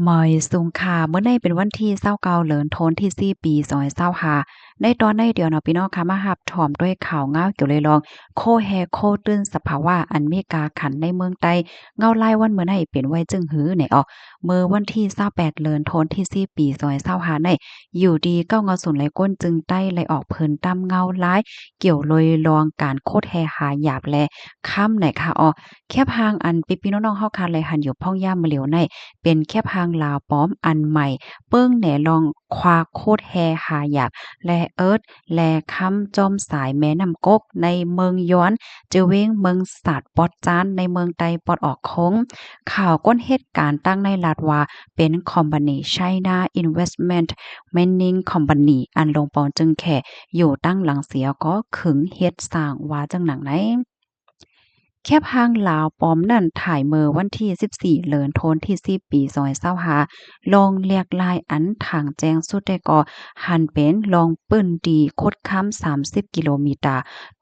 มอยสุงค่ะเมื่อในเป็นวันที่29เดือนธันวาคมที่ปี2025ในตอนในเดียวเนาะพี่น้องค่ะมารับถอมด้วยข่าวง้าวเกี่ยวเลยลองโคแฮโคตื้นสภาวะอันมีกาขันในเมืองใต้เงาลายวันเมื่อในเป็นไว้จึงหือไหนออกเมื่อวันที่28เดือนธันวาคมที่ปี2025ในอยู่ดีเก้าเงาสุนไหลก้นจึงใต้ไหลออกเพิ่นตามเงาลายเกี่ยวเลยลองการโคดแฮหาหยาบแลค่ำไหนค่ะแคบหางอันพี่ๆน้องๆเฮาคันเลยหันอยู่พ่องย่ามมาเหลียวใน เป็นแค่พางลาวปลอมอันใหม่เปิ้งแหน่ลองควาโคดแฮหาหยาบแลเอิดแลค้ำจอมสายแม่น้ำกกในเมืองย้อนจะเว้งเมืองสาดปอดจานในเมืองใต้ปอดออกโค้งข่าวก้นเหตุการณ์ตั้งในรัฐว่าเป็นคอมพานี China Investment Mining Company อันลงปอนจึงแค่อยู่ตั้งหลังเสียก็ขึงเฮ็ดสร้างว่าจังหนังไหน แคบห้างลาวปลอมนั่นถ่ายเมื่อวันที่14เดือนธันวาคมที่10ปี2025ลองเรียกลายอันทางแจ้งสุดได้ก็หันเป็นลองปื้นดีคดค้ำ30กิโลเมตร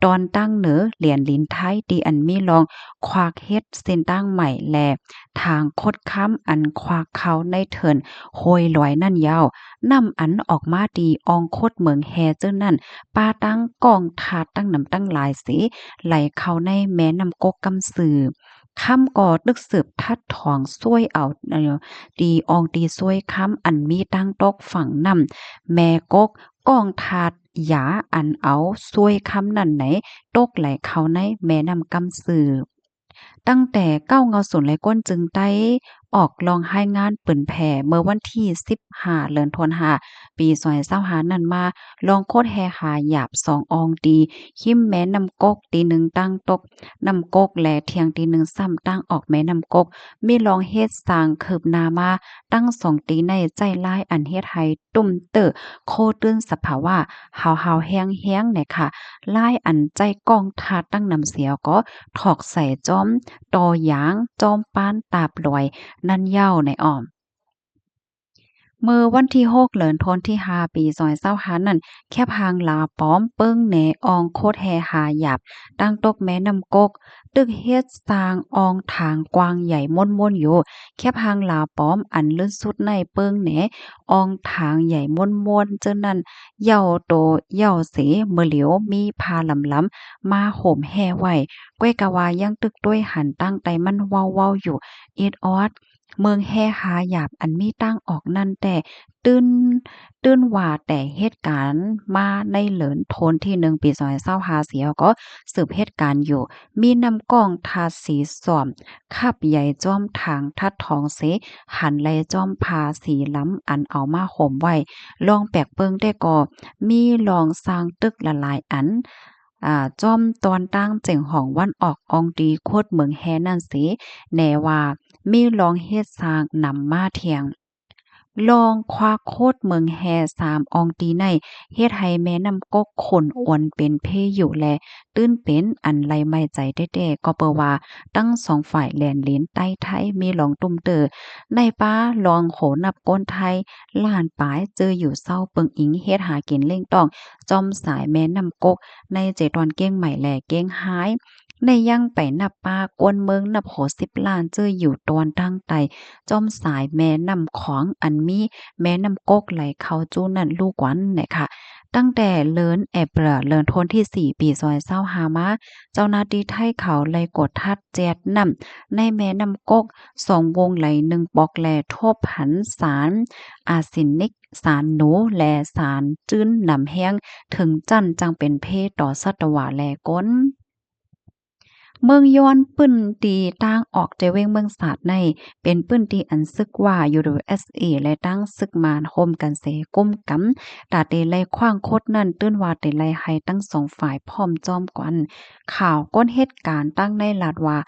ตอนตั้งเหนือเหรียญลินไทยดีอันมีลองควักเฮ็ดเส้นตั้งใหม่แลทางคดค้ำอันควักเขาในเถินโหยลอยนั่นยาวนำอันออกมาดีอองคดเมืองแฮเจ้านั่นป้าตั้งกองถาดตั้งนำตั้งหลายสิไหลเข้าในแม่น้ำกกกำสือค่ำก่อตึกสืบทัดถองซ้วยเอาดีอองดีซ้วยค่ำอันมีตั้งตกฝั่งนำแม่กกกองทาดหยาอันเอาซ้วยค่ำนั่นไหนตกไหลเข้าในแม่น้ำกำสือ ตั้งแต่เก้าเงาสนไหลก้นจึงได้ออกลองให้งานปืนแผ่เมื่อวันที่15เดือนธันวาปี2025นั้นมาลองโคดแฮหาหยาบ2อองดีหิมแม้น้ำกกตีหนึ่งตั้งตกน้ำกกแลเทียงตีหนึ่งซ้ำตั้งออกแม่น้ำกกมีลองเฮ็ดสร้างคืบหน้ามาตั้ง2ตีในใจลายอันเฮ็ดให้ตุ่มเตอโคตื้นสภาวะหาวๆแห้งๆเนี่ยค่ะลายอันใจกองทาตั้งนำเสียก็ถอกใส่จ้อม ตอหยางจอมปานตาบลอยนั่นเย้าในอ้อม เมื่อวันที่6เดือนธันวาคมที่5ปี2025นั่นแคบหางลาวป้อมเปิ้งแหนอองโคดแฮหาหยาบตั้งตกแม่น้ำกกตึกเฮ็ดสร้างอองทางกว้างใหญ่ม่วนๆอยู่แคบหางลาวป้อมอันลึกสุดในเปิ้งแหนอองทางใหญ่ม่วนๆเจ้านั้นเหย้าโตเหย้าเสเมื่อเหลียวมีพาลำๆมาโหมแห่ไว้ก้วยกะว่ายังตึกด้วยหันตั้งใจมันเว้าๆอยู่อิดออด เมืองแฮ่หาหยาบอันมีตั้งออกนั่นแต่ตื้นว่าแต่เหตุการณ์มาในเหลินโทนที่1ปี2025เสียก็สืบเหตุการณ์อยู่มีนำกล้องทาสีส้อมขับใหญ่จ้อมทางทัดทองเสหันไหลจ้อมพาสีล้ำอันเอามาห่มไว้ลองแปลกเปิงได้ก็มีลองสร้างตึกละลายอันจ้อมตอนตั้งเจ๋งห้องวันออกอองดีโคตรเมืองแฮนั่นสิแน่ว่ามีลองเฮ็ดสร้างนำมาเที่ยง ลองคว้าโคดเมืองแฮ3อองตีในเฮ็ดให้แม่น้ำกกขนอวนเป็นเพอยู่แลตื้นเป็นอันไหลไม่ใจแต้ๆก็เปว่าตั้ง2ฝ่ายแล่นลิ้นใต้ไทยมีหลองตุ้มเตอในป้าลองโหนับก้นไทยล้านปลายเจออยู่เศร้าเปิงอิงเฮ็ดหากินเล่งต้องจอมสายแม่น้ำกกในเจตอนเก้งใหม่แลเก้งหายในยังไปนับปากวนเมืองนับโห10ล้านเจออยู่ตอนตั้งไต จอมสายแม่น้ำของอันมีแม่น้ำกกไหลเข้าจู้นั่นลูกหวันเนี่ยค่ะตั้งแต่เลินแอบเลินทนที่4ปี2025มาเจ้าหน้าที่ไทยเขาไล่กดทัดแจดน้ำในแม่น้ำกก2วงไหล1ปอกแลทบหันสารอาร์เซนิกสารหนูและสารจื้นนำแห้งถึงจั่นจังเป็นเพศต่อสัตวะแลก้น เมืองย้อนปื้นตีตั้งออกใจเว้งเมืองศาสตร์ในเป็นปื้นตีอันซึกว่า USA และตั้งซึกมานโฮมกันเสก้มกำตาเตไลขว้างโคดนั่นตื้นว่าเตไลให้ทั้งสองฝ่ายพร้อมจอมกวนข่าวก้นเหตุการณ์ตั้งในลาดว่า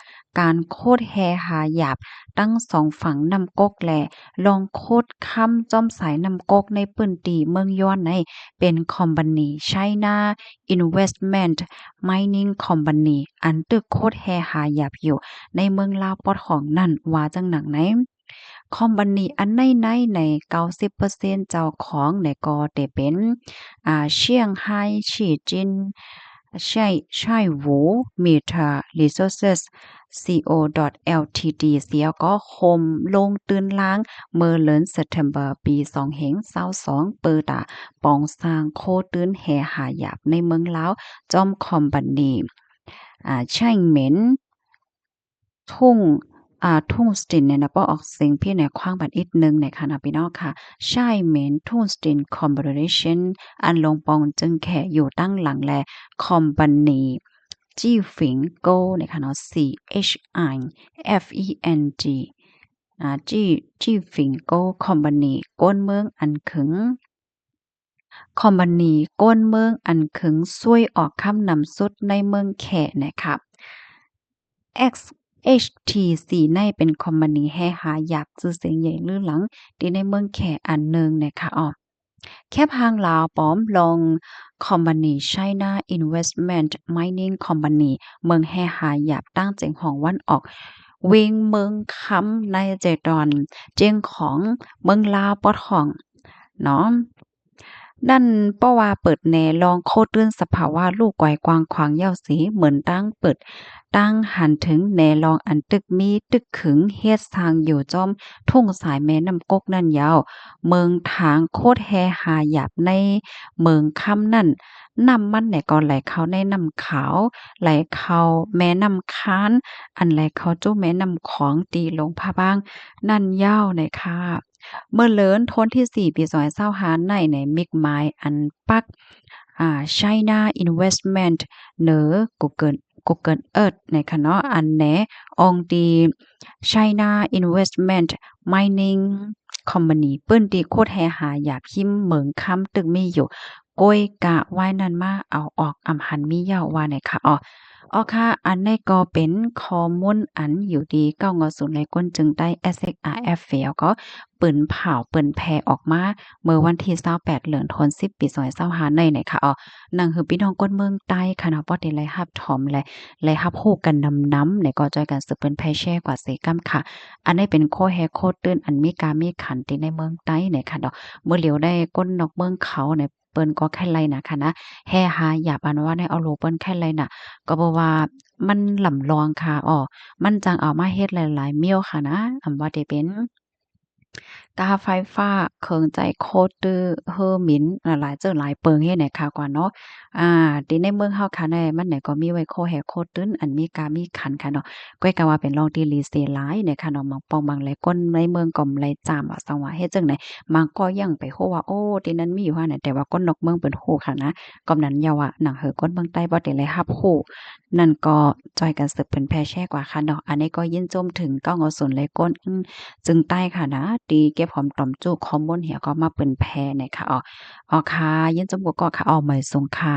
การโคดแฮหาหยาบตั้งสองฝั่งนำกกแลลองโคดค้ำจอมสายนำกกในปื้นตีเมืองย้อนในเป็นคอมพานี China Investment Mining Company อันตึกโคตรแฮหาหยาบอยู่ในเมืองลาวปอดของนั่นว่าจังหนังไหนคอมพานีอันใน90%เจ้าของในก็ได้เป็นเชียงไฮ้ชี่จิน ใช่วู Meter Resources co.ltd เสียก็คมลงตื่นล้างเมื่อเลิน September ปี2022เปิดตาปองสร้างโคตื้นแห่หาหยาบในเมืองลาวจอมคอมบันนีใช่เหม็นทุ่งทุ่งสตินเนี่ยนะป้อออกเสียงพี่ในขว้างบัดอีกนึงในค่ะนะพี่น้องค่ะใช่เหม็นทุ่งสตินคอมบอเรชันอันลงปองจึงแค่อยู่ตั้งหลังแลคอมบันนีจี้ฝิงโกในค่ะเนาะ CHIFENG จี้ฝิงโกคอมบันนีก้นเมืองอันขึงคอมบันนีก้นเมืองอันขึงช่วยออกคำนำสุดในเมืองแขนะครับ HTC ในเป็นคอมพานีแห่หาอยากชื่อเสียงใหญ่ลือหลังที่ในเมืองแขอันหนึ่งนะคะแคบห้างลาวป้อมลองคอมพานี China Investment Mining Company เมืองแห่หาหยาบตั้งเจียงของวันออกเวงเมืองคำในเจดอนเจียงของเมืองลาวปอดของเนาะนั่นเพราะว่าเปิดแนลองโคตื้นสภาวะลูกไกวกวางขวางยาวสีเหมือนตั้งเปิดตั้งหันถึงแนลองอันตึกมีตึกขึงเฮ็ดทางอยู่จอมทุ่งสายแม่น้ำกกนั่นยาวเมืองทางโคตรแฮหาหยาบในเมืองคำนั่นน้ำมันเนี่ยก็ไหลเข้าในน้ำขาวไหลเข้าแม่น้ำค้านอันไหลเข้าจู้แม่น้ำของตีลงพะบางนั่นยาวเลยค่ะ เมื่อเลินทนที่4ปี2025ในมิกไม้อันปักChina Investment เหนือ Google Earth ในคะเนาะอันแหนองตี China Investment Mining Company เปิ้นตีโคตรแฮหาหยาบหิมเหมืองคำตึกมีอยู่ก้อยกะไว้นั่นมาเอาออกอำหันมียาวว่าไหนคะค่ะอันนี้ก็เป็นข้อมูลอันอยู่ดี950ในก้นจึงได้ SXRF เฟียวก็ปืนเผาปืนแพร่ออกมาเมื่อวันที่28เดือนธันวาคมปี2025ในไหนค่ะนั่นคือพี่น้องก้นเมืองใต้ค่ะเนาะบ่ได้ไลรับถอมและรับรู้กันนำในก็จอยกันสืบเปิ้นแพร่แชร์กว่าเสกำค่ะ อันนี้เป็นโคแฮโคตื้นอันมีกามีขันที่ในเมืองใต้เนี่ยค่ะเนาะเมื่อเหลียวได้ก้นนอกเมืองเขาเนี่ยเปิ้นก็แค่ไล่นะคะนะแฮ่หาหยาบอันว่าในเอาโลเปิ้นแค่ไล่น่ะก็เพราะว่ามันหล่ำลองค่ะมันจังเอามาเฮ็ดหลายๆเมี่ยวค่ะนะอำว่าได้เป็นกาไฟฟ้าเครื่องใจโคตื้อเฮอหมินหลายเจ้อหลายเปิงเฮ็ดไหนค่ะกว่าเนาะที่ในเมืองเฮาค่ะในมันไหนก็มีไว้โคแฮโคตื้นอันมีกามีขันค่ะเนาะก้อยก็ว่าเป็นรองที่ลีเซหลายเนี่ยค่ะเนาะบางปองบางไหลก้นในเมืองก็ไหลจามว่าสังว่าเฮ็ดจังได๋บางก็ยังไปฮู้ว่าโอ้ที่นั้นมีอยู่หั่นน่ะแต่ว่าคนนอกเมืองเปิ้นฮู้ค่ะนะก็นั้นอย่าว่าหนังเหอคนเมืองใต้บ่ได้เลยรับรู้นั่นก็จอยกันสืบเพิ่นแพร่แชร์กว่าค่ะเนาะอันนี้ก็ยินชมถึง950เลยก้นจึงใต้ค่ะนะตีเก็บหอมต่อมจุข้อมูลเหี่ยก็มาเปิ้นแพร่เนี่ยค่ะค่ะยินจมก็ค่ะเหมยสงค่ะ